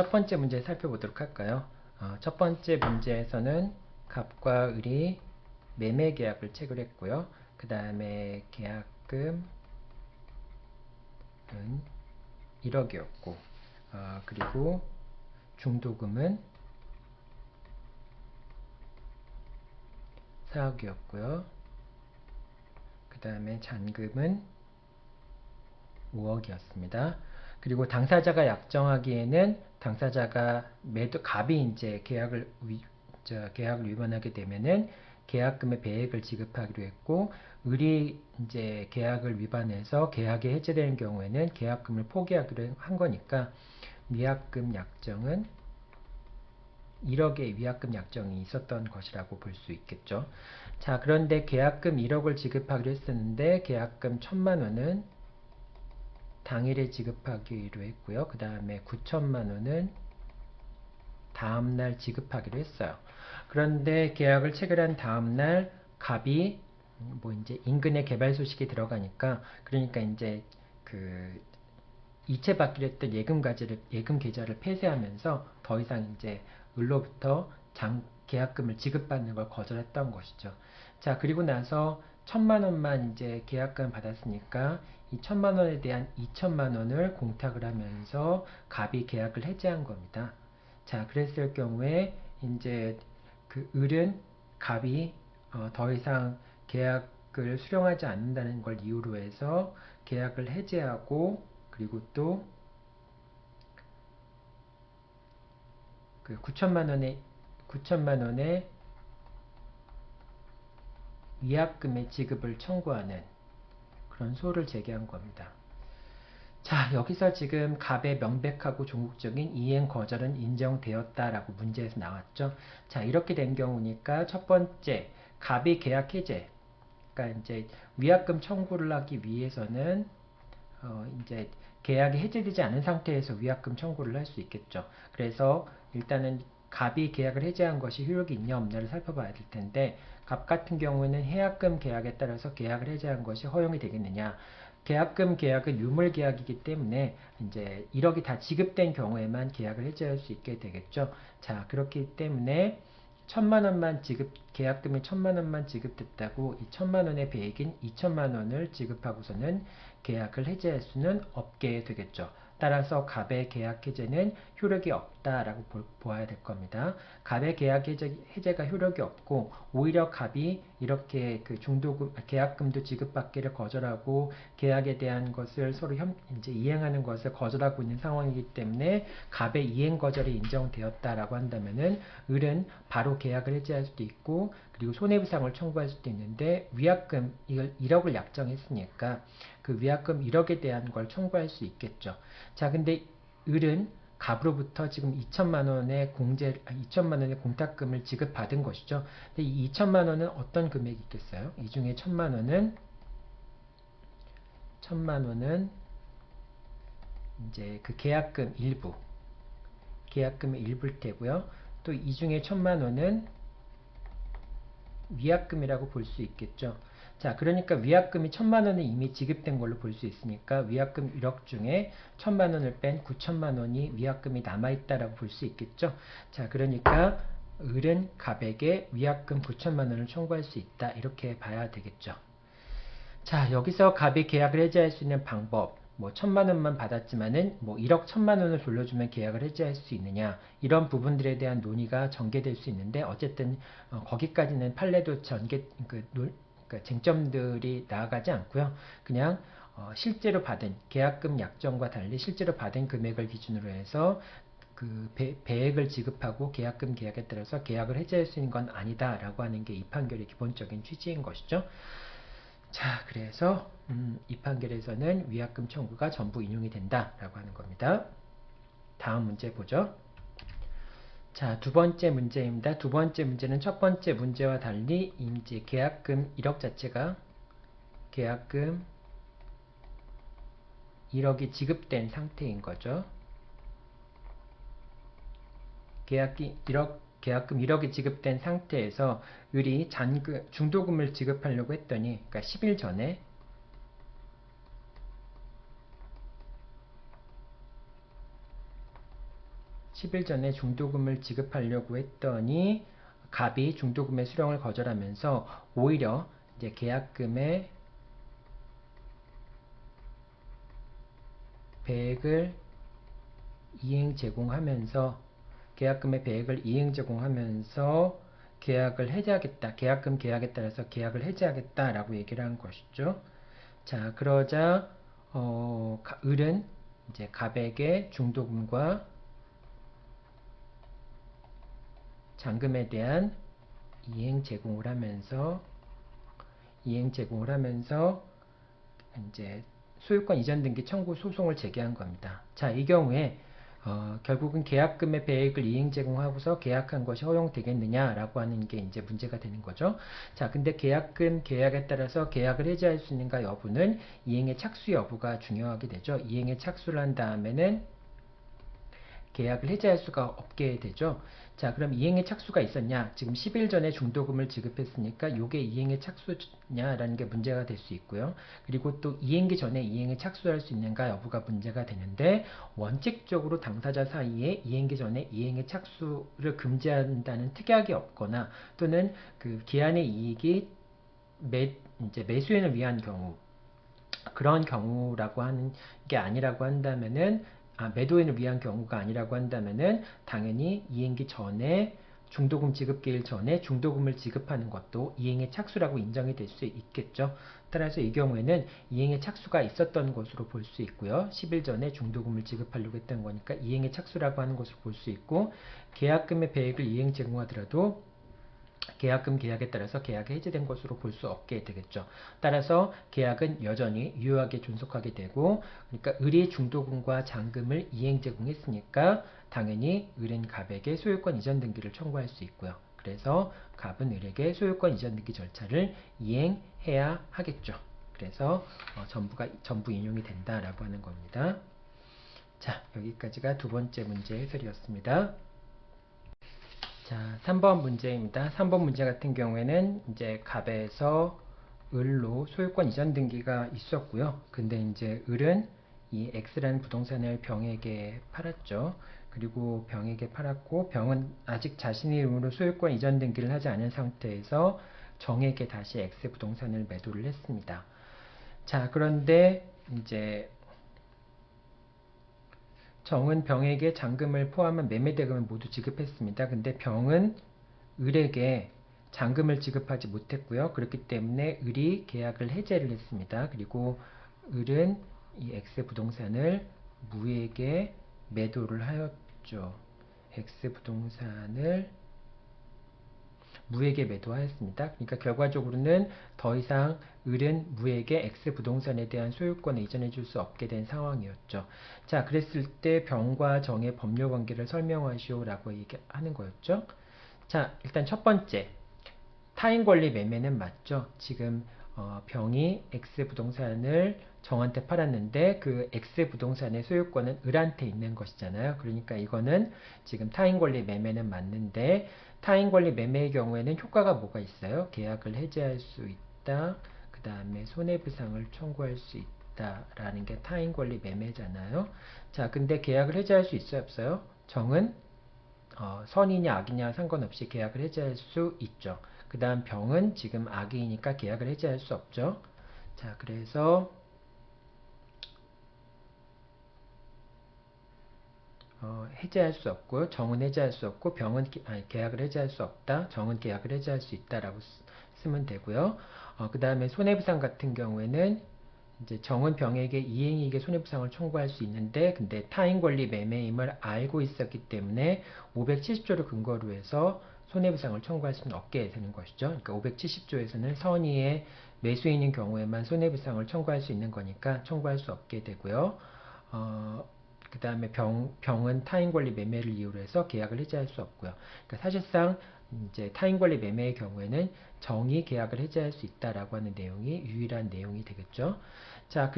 첫 번째 문제 살펴보도록 할까요? 첫 번째 문제에서는 갑과 을이 매매 계약을 체결했고요. 그 다음에 계약금은 1억이었고 그리고 중도금은 4억이었고요. 그 다음에 잔금은 5억이었습니다. 그리고 당사자가 약정하기에는 당사자가 갑이 이제 계약을 위반하게 되면은 계약금의 배액을 지급하기로 했고, 을이 이제 계약을 위반해서 계약이 해제되는 경우에는 계약금을 포기하기로 한 거니까 위약금 약정은 1억의 위약금 약정이 있었던 것이라고 볼 수 있겠죠. 자, 그런데 계약금 1억을 지급하기로 했었는데 계약금 1,000만 원은 당일에 지급하기로 했고요. 그 다음에 9천만 원은 다음날 지급하기로 했어요. 그런데 계약을 체결한 다음날 갑이 이제 인근에 개발 소식이 들어가니까, 그러니까 이제 그 이체받기로 했던 예금 계좌를 폐쇄하면서 더 이상 이제 을로부터 계약금을 지급받는 걸 거절했던 것이죠. 자, 그리고 나서 1,000만 원만 이제 계약금 받았으니까 이 1,000만 원에 대한 2천만 원을 공탁을 하면서 갑이 계약을 해지한 겁니다. 자, 그랬을 경우에 이제 그 을은 갑이 더 이상 계약을 수령하지 않는다는 걸 이유로 해서 계약을 해지하고, 그리고 또 그 9천만 원의 위약금의 지급을 청구하는 그런 소를 제기한 겁니다. 자, 여기서 지금 갑의 명백하고 종국적인 이행 거절은 인정되었다라고 문제에서 나왔죠. 자, 이렇게 된 경우니까 첫 번째, 갑이 계약 해제, 그러니까 이제 위약금 청구를 하기 위해서는 이제 계약이 해제되지 않은 상태에서 위약금 청구를 할 수 있겠죠. 그래서 일단은 갑이 계약을 해제한 것이 효력이 있냐 없냐를 살펴봐야 될 텐데, 갑 같은 경우는 해약금 계약에 따라서 계약을 해제한 것이 허용이 되겠느냐. 계약금 계약은 유물 계약이기 때문에 이제 1억이 다 지급된 경우에만 계약을 해제할 수 있게 되겠죠. 자, 그렇기 때문에 1,000만 원만 계약금이 1,000만 원만 지급됐다고 이 1,000만 원의 배액인 2천만 원을 지급하고서는 계약을 해제할 수는 없게 되겠죠. 따라서 갑의 계약 해제는 효력이 없다라고 보아야 될 겁니다. 갑의 계약 해제가 효력이 없고, 오히려 갑이 이렇게 그 계약금도 지급받기를 거절하고 계약에 대한 것을 서로 이제 이행하는 것을 거절하고 있는 상황이기 때문에 갑의 이행 거절이 인정되었다라고 한다면은 을은 바로 계약을 해제할 수도 있고, 그리고 손해배상을 청구할 수도 있는데, 위약금 이걸 1억을 약정했으니까 그 위약금 1억에 대한 걸 청구할 수 있겠죠. 자, 근데 을은 갑으로부터 지금 2천만 원의 2천만 원의 공탁금을 지급받은 것이죠. 근데 이 2천만 원은 어떤 금액이 있겠어요? 이 중에 1천만 원은 이제 그 계약금의 일부일 테고요. 또 이 중에 1천만 원은 위약금이라고 볼 수 있겠죠. 자, 그러니까 위약금이 1,000만 원이 이미 지급된 걸로 볼 수 있으니까 위약금 1억 중에 1,000만 원을 뺀 9천만 원이 위약금이 남아있다라고 볼 수 있겠죠. 자, 그러니까 을은 갑에게 위약금 9천만 원을 청구할 수 있다, 이렇게 봐야 되겠죠. 자, 여기서 갑이 계약을 해지할 수 있는 방법, 1,000만 원만 받았지만은 1억 1,000만 원을 돌려주면 계약을 해지할 수 있느냐, 이런 부분들에 대한 논의가 전개될 수 있는데, 어쨌든 거기까지는 판례도 쟁점들이 나아가지 않고요. 그냥 실제로 받은 계약금 약정과 달리 실제로 받은 금액을 기준으로 해서 그 배액을 지급하고 계약금 계약에 따라서 계약을 해지할 수 있는 건 아니다라고 하는 게 이 판결의 기본적인 취지인 것이죠. 자, 그래서 이 판결에서는 위약금 청구가 전부 인용이 된다라고 하는 겁니다. 다음 문제 보죠. 자, 두 번째 문제입니다. 두 번째 문제는 첫 번째 문제와 달리 이제 계약금 1억 자체가 계약금 1억이 지급된 상태인 거죠. 계약금 1억이 지급된 상태에서 을이 중도금을 지급하려고 했더니, 그러니까 10일 전에 10일 전에 중도금을 지급하려고 했더니 갑이 중도금의 수령을 거절하면서 오히려 이제 계약금의 배액을 이행 제공하면서 계약을 해지하겠다. 계약금 계약에 따라서 계약을 해지하겠다라고 얘기를 한 것이죠. 자, 그러자 을은 이제 갑에게 중도금과 잔금에 대한 이행 제공을 하면서 이제 소유권 이전 등기 청구 소송을 제기한 겁니다. 자, 이 경우에 결국은 계약금의 배액을 이행 제공하고서 계약한 것이 허용되겠느냐라고 하는 게 이제 문제가 되는 거죠. 자, 근데 계약금 계약에 따라서 계약을 해지할 수 있는가 여부는 이행의 착수 여부가 중요하게 되죠. 이행의 착수를 한 다음에는 계약을 해지할 수가 없게 되죠. 자, 그럼 이행의 착수가 있었냐? 지금 10일 전에 중도금을 지급했으니까 이게 이행의 착수냐라는 게 문제가 될 수 있고요. 그리고 또 이행기 전에 이행에 착수할 수 있는가 여부가 문제가 되는데 원칙적으로 당사자 사이에 이행기 전에 이행의 착수를 금지한다는 특약이 없거나 또는 그 기한의 이익이 이제 매수인을 위한 경우 그런 경우라고 하는 게 아니라고 한다면은 매도인을 위한 경우가 아니라고 한다면은 당연히 이행기 전에 중도금 지급기일 전에 중도금을 지급하는 것도 이행의 착수라고 인정이 될 수 있겠죠. 따라서 이 경우에는 이행의 착수가 있었던 것으로 볼 수 있고요. 10일 전에 중도금을 지급하려고 했던 거니까 이행의 착수라고 하는 것을 볼 수 있고 계약금의 배액을 이행 제공하더라도 계약금 계약에 따라서 계약이 해지된 것으로 볼 수 없게 되겠죠. 따라서 계약은 여전히 유효하게 존속하게 되고 그러니까 을이 중도금과 잔금을 이행 제공했으니까 당연히 을은 갑에게 소유권 이전 등기를 청구할 수 있고요. 그래서 갑은 을에게 소유권 이전 등기 절차를 이행해야 하겠죠. 그래서 전부 인용이 된다라고 하는 겁니다. 자, 여기까지가 두 번째 문제 해설이었습니다. 자, 3번 문제입니다. 3번 문제 같은 경우에는 이제 갑에서 을로 소유권 이전 등기가 있었고요. 근데 이제 을은 이 X라는 부동산을 병에게 팔았죠. 그리고 병에게 팔았고 병은 아직 자신의 이름으로 소유권 이전 등기를 하지 않은 상태에서 정에게 다시 X 부동산을 매도를 했습니다. 자, 그런데 이제 정은 병에게 잔금을 포함한 매매대금을 모두 지급했습니다. 근데 병은 을에게 잔금을 지급하지 못했고요. 그렇기 때문에 을이 계약을 해지를 했습니다. 그리고 을은 이 X 부동산을 무에게 매도를 하였죠. X 부동산을 무에게 매도하였습니다. 그러니까 결과적으로는 더 이상 을은 무에게 X 부동산에 대한 소유권을 이전해 줄 수 없게 된 상황이었죠. 자, 그랬을 때 병과 정의 법률 관계를 설명하시오라고 얘기하는 거였죠. 자, 일단 첫 번째 타인 권리 매매는 맞죠. 지금 병이 X 부동산을 정한테 팔았는데 그 X 부동산의 소유권은 을한테 있는 것이잖아요. 그러니까 이거는 지금 타인 권리 매매는 맞는데 타인 권리 매매의 경우에는 효과가 뭐가 있어요? 계약을 해지할 수 있다. 그 다음에 손해배상을 청구할 수 있다. 라는 게 타인 권리 매매잖아요. 자, 근데 계약을 해지할 수 있어요? 없어요? 정은 선이냐 악이냐 상관없이 계약을 해지할 수 있죠. 그 다음 병은 지금 악이니까 계약을 해지할 수 없죠. 자, 그래서 해지할 수 없고요. 정은 해지할 수 없고 병은 계약을 해지할 수 없다. 정은 계약을 해지할 수 있다라고 쓰면 되고요. 그 다음에 손해배상 같은 경우에는 이제 정은 병에게 이행이익의 손해배상을 청구할 수 있는데 근데 타인 권리 매매임을 알고 있었기 때문에 570조를 근거로 해서 손해배상을 청구할 수는 없게 되는 것이죠. 그러니까 570조에서는 선의의 매수인인 경우에만 손해배상을 청구할 수 있는 거니까 청구할 수 없게 되고요. 그 다음에 병은 타인 권리 매매를 이유로 해서 계약을 해지할 수 없고요. 그러니까 사실상 이제 타인 권리 매매의 경우에는 정이 계약을 해지할 수 있다라고 하는 내용이 유일한 내용이 되겠죠. 자,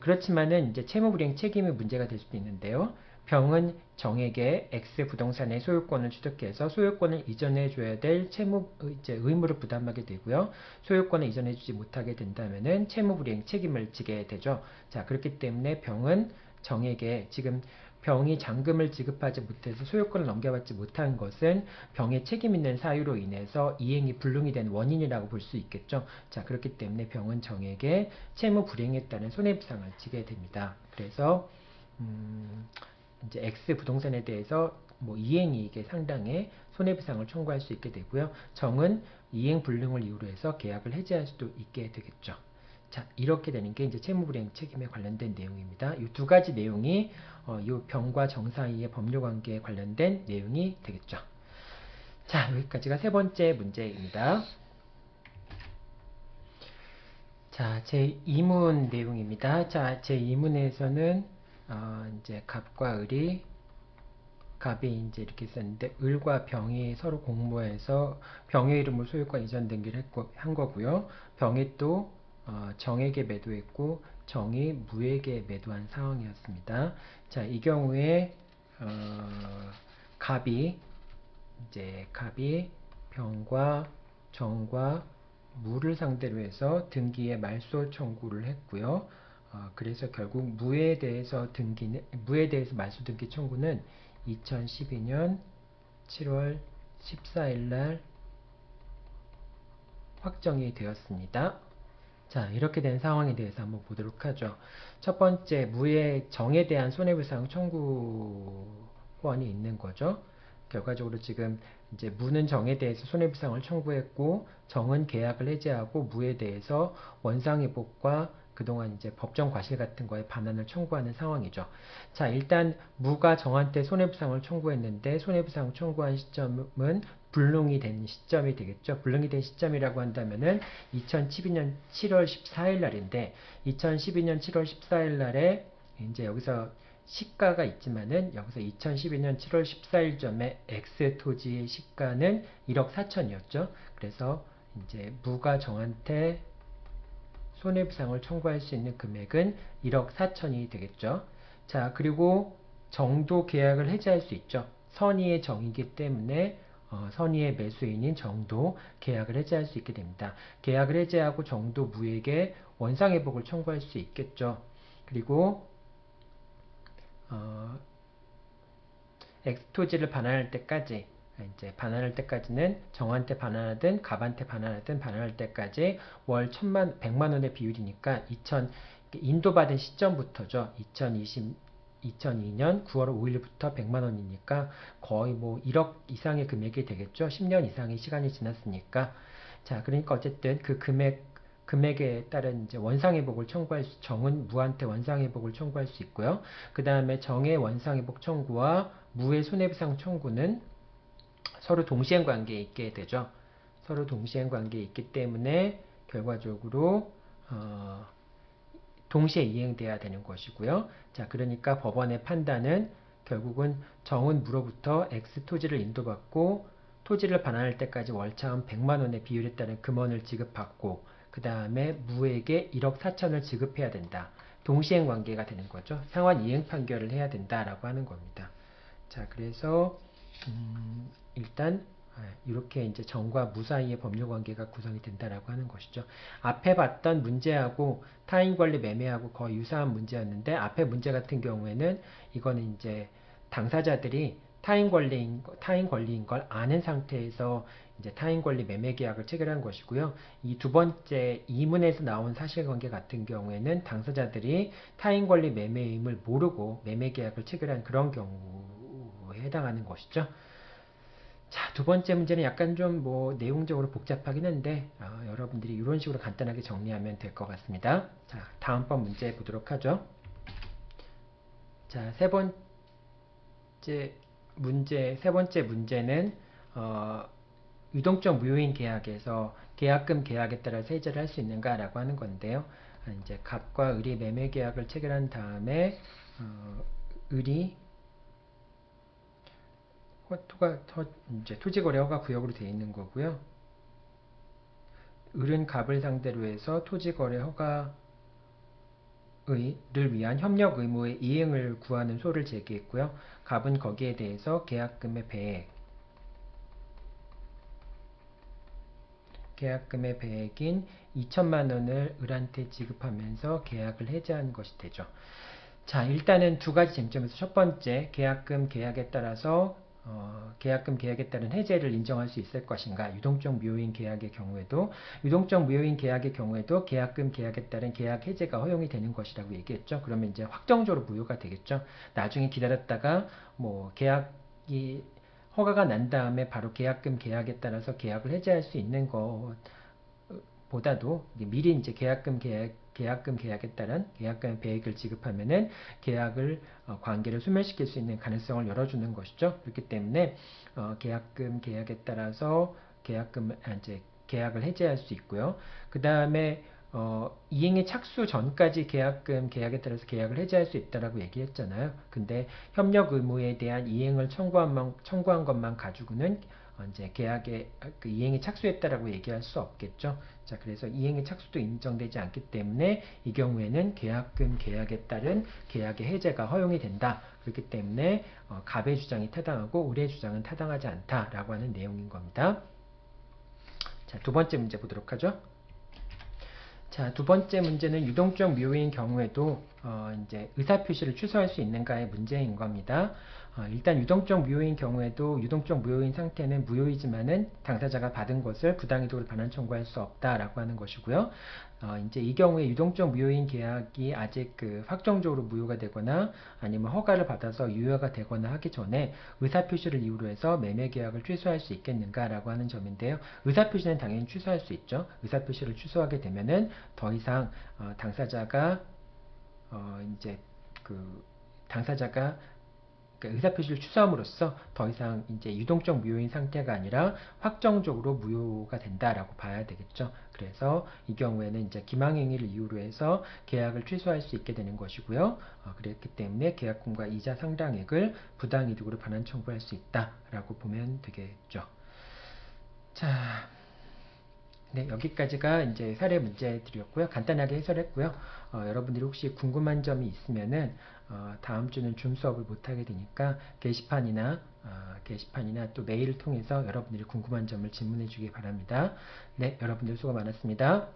그렇지만은 이제 채무불이행 책임이 문제가 될 수도 있는데요. 병은 정에게 X 부동산의 소유권을 취득해서 소유권을 이전해 줘야 될 이제 의무를 부담하게 되고요. 소유권을 이전해 주지 못하게 된다면은 채무불이행 책임을 지게 되죠. 자, 그렇기 때문에 병은 정에게 지금 병이 잔금을 지급하지 못해서 소유권을 넘겨받지 못한 것은 병에 책임 있는 사유로 인해서 이행이 불능이 된 원인이라고 볼 수 있겠죠. 자, 그렇기 때문에 병은 정에게 채무 불이행에 따른 손해배상을 지게 됩니다. 그래서 이제 X 부동산에 대해서 뭐 이행이익에 상당의 손해배상을 청구할 수 있게 되고요. 정은 이행 불능을 이유로 해서 계약을 해지할 수도 있게 되겠죠. 자, 이렇게 되는 게 이제 채무불이행 책임에 관련된 내용입니다. 이 두 가지 내용이 이 병과 정 사이의 법률 관계에 관련된 내용이 되겠죠. 자, 여기까지가 세 번째 문제입니다. 자, 제 2문 내용입니다. 자, 제 2문에서는 이제 갑과 을이 갑이 이제 이렇게 썼는데 을과 병이 서로 공모해서 병의 이름으로 소유권 이전 등기를 한 거고요. 병이 또 정에게 매도했고 정이 무에게 매도한 상황이었습니다. 자, 이 경우에 갑이 병과 정과 무를 상대로 해서 등기에 말소 청구를 했고요. 그래서 결국 무에 대해서 말소 등기 청구는 2012년 7월 14일 날 확정이 되었습니다. 자, 이렇게 된 상황에 대해서 한번 보도록 하죠. 첫 번째, 무의 정에 대한 손해배상 청구권이 있는 거죠. 결과적으로 지금 이제 무는 정에 대해서 손해배상을 청구했고 정은 계약을 해지하고 무에 대해서 원상회복과 그동안 이제 법정 과실 같은 거에 반환을 청구하는 상황이죠. 자, 일단 무가 정한테 손해배상을 청구했는데 손해배상 청구한 시점은 불능이 된 시점이 되겠죠. 불능이 된 시점이라고 한다면은 2012년 7월 14일 날인데 2012년 7월 14일 날에 이제 여기서 시가가 있지만은 여기서 2012년 7월 14일 점에 X 토지의 시가는 1억 4천이었죠. 그래서 이제 무가 정한테 손해배상을 청구할 수 있는 금액은 1억 4천이 되겠죠. 자, 그리고 정도 계약을 해지할 수 있죠. 선의의 정이기 때문에 선의의 매수인인 정도 계약을 해지할 수 있게 됩니다. 계약을 해지하고 정도 무에게 원상회복을 청구할 수 있겠죠. 그리고 엑스토지를 반환할 때까지 이제 반환할 때까지는 정한테 반환하든 갑한테 반환하든 반환할 때까지 월 1,100만 원의 비율이니까 인도받은 시점부터죠. 2002년 9월 5일부터 100만 원이니까 거의 뭐 1억 이상의 금액이 되겠죠. 10년 이상의 시간이 지났으니까. 자, 그러니까 어쨌든 그 금액에 따른 이제 원상회복을 정은 무한테 원상회복을 청구할 수 있고요. 그 다음에 정의 원상회복 청구와 무의 손해배상 청구는 서로 동시행 관계에 있게 되죠. 서로 동시행 관계에 있기 때문에 결과적으로 동시에 이행돼야 되는 것이고요. 자, 그러니까 법원의 판단은 결국은 정은 무로부터 X 토지를 인도받고 토지를 반환할 때까지 월차원 100만 원의 비율에 따른 금원을 지급받고 그 다음에 무에게 1억 4천을 지급해야 된다. 동시행 관계가 되는 거죠. 상환 이행 판결을 해야 된다라고 하는 겁니다. 자, 그래서 일단 이렇게 이제 정과 무 사이의 법률 관계가 구성이 된다라고 하는 것이죠. 앞에 봤던 문제하고 타인권리 매매하고 거의 유사한 문제였는데 앞에 문제 같은 경우에는 이거는 이제 당사자들이 타인 권리인 걸 아는 상태에서 이제 타인 권리 매매 계약을 체결한 것이고요. 이 두 번째 이문에서 나온 사실관계 같은 경우에는 당사자들이 타인 권리 매매임을 모르고 매매 계약을 체결한 그런 경우에 해당하는 것이죠. 자, 두 번째 문제는 약간 좀 뭐 내용적으로 복잡하긴 한데 여러분들이 이런 식으로 간단하게 정리하면 될 것 같습니다. 자, 다음번 문제 보도록 하죠. 자, 세 번째 문제는 유동적 무효인 계약에서 계약금 계약에 따라 세제를 할 수 있는가라고 하는 건데요. 이제 갑과 을이 매매 계약을 체결한 다음에 을이 이제 토지거래 허가 구역으로 되어 있는 거고요. 을은 갑을 상대로 해서 토지거래 허가를 위한 협력 의무의 이행을 구하는 소를 제기했고요. 갑은 거기에 대해서 계약금의 배액인 2천만 원을 을한테 지급하면서 계약을 해지한 것이 되죠. 자, 일단은 두 가지 쟁점에서 첫 번째, 계약금 계약에 따라서 계약금 계약에 따른 해제를 인정할 수 있을 것인가. 유동적 무효인 계약의 경우에도 유동적 무효인 계약의 경우에도 계약금 계약에 따른 계약 해제가 허용이 되는 것이라고 얘기했죠. 그러면 이제 확정적으로 무효가 되겠죠. 나중에 기다렸다가 뭐 계약이 허가가 난 다음에 바로 계약금 계약에 따라서 계약을 해제할 수 있는 것보다도 미리 이제 계약금 계약에 따른 계약금 배액을 지급하면은 계약을 관계를 소멸시킬 수 있는 가능성을 열어주는 것이죠. 그렇기 때문에 계약금 계약에 따라서 이제 계약을 해제할 수 있고요. 그 다음에 이행의 착수 전까지 계약금 계약에 따라서 계약을 해제할 수 있다라고 얘기했잖아요. 근데 협력 의무에 대한 이행을 청구한 것만 가지고는 이제 계약에 그 이행이 착수했다라고 얘기할 수 없겠죠. 자, 그래서 이행의 착수도 인정되지 않기 때문에 이 경우에는 계약금 계약에 따른 계약의 해제가 허용이 된다. 그렇기 때문에 갑의 주장이 타당하고 을의 주장은 타당하지 않다라고 하는 내용인 겁니다. 자, 두 번째 문제 보도록 하죠. 자, 두 번째 문제는 유동적 무효인 경우에도 이제 의사표시를 취소할 수 있는가의 문제인 겁니다. 일단 유동적 무효인 경우에도 유동적 무효인 상태는 무효이지만은 당사자가 받은 것을 부당이득으로 반환 청구할 수 없다라고 하는 것이고요. 이제 이 경우에 유동적 무효인 계약이 아직 그 확정적으로 무효가 되거나 아니면 허가를 받아서 유효가 되거나 하기 전에 의사표시를 이유로 해서 매매 계약을 취소할 수 있겠는가라고 하는 점인데요. 의사표시는 당연히 취소할 수 있죠. 의사표시를 취소하게 되면은 더 이상 당사자가 이제 그 당사자가 그러니까 의사표시를 취소함으로써 더 이상 이제 유동적 무효인 상태가 아니라 확정적으로 무효가 된다라고 봐야 되겠죠. 그래서 이 경우에는 이제 기망행위를 이유로 해서 계약을 취소할 수 있게 되는 것이고요. 그랬기 때문에 계약금과 이자 상당액을 부당이득으로 반환 청구할 수 있다라고 보면 되겠죠. 자, 네, 여기까지가 이제 사례 문제들이었고요. 간단하게 해설했고요. 여러분들이 혹시 궁금한 점이 있으면은 다음 주는 줌 수업을 못하게 되니까 게시판이나 또 메일을 통해서 여러분들이 궁금한 점을 질문해 주기 바랍니다. 네, 여러분들 수고 많았습니다.